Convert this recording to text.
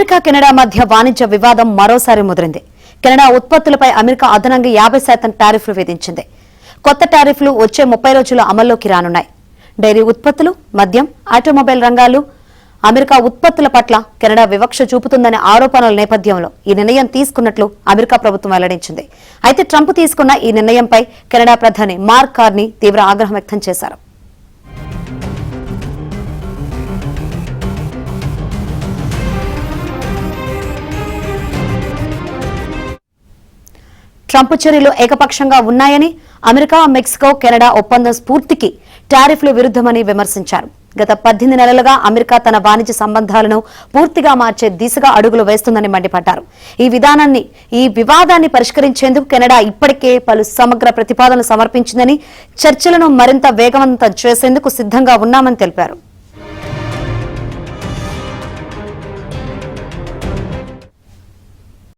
America Canada మధ్య వాణిజ్య వివాదం మరోసారి ముదిరింది. కెనడా ఉత్పత్తులపై అమెరికా అదనంగా 50% టారిఫ్లు విధించింది. కొత్త టారిఫ్లు వచ్చే 30 రోజుల్లో అమల్లోకి రానున్నాయి. డైరీ ఉత్పత్తులు, మద్యం, ఆటోమొబైల్ రంగాలు అమెరికా ఉత్పత్తుల పట్ల కెనడా వివక్ష చూపుతుందనే ఆరోపణల నేపథ్యంలో ఈ నిర్ణయం తీసుకున్నట్లు అమెరికా ప్రభుత్వం వెల్లడించింది. అయితే ట్రంప్ తీసుకున్న ఈ నిర్ణయంపై కెనడా ప్రధాని మార్క్ కార్నీ తీవ్ర ఆగ్రహం వ్యక్తం చేశారు. ట్రంప్ చర్యలు ఏకపక్షంగా ఉన్నాయని, అమెరికా, మెక్సికో, కెనడా ఒప్పందం స్ఫూర్తికి టారిఫ్లు విరుద్ధమని విమర్శించారు. గత 18 నెలలుగా అమెరికా తన వాణిజ్య సంబంధాలను పూర్తిగా మార్చే దిశగా అడుగులు వేస్తుందని మండిపడ్డారు. ఈ వివాదాన్ని పరిష్కరించేందుకు కెనడా ఇప్పటికే పలు సమగ్ర ప్రతిపాదనలు సమర్పించిందని, చర్చలను మరింత వేగవంతం చేసేందుకు సిద్ధంగా ఉన్నామని తెలిపారు.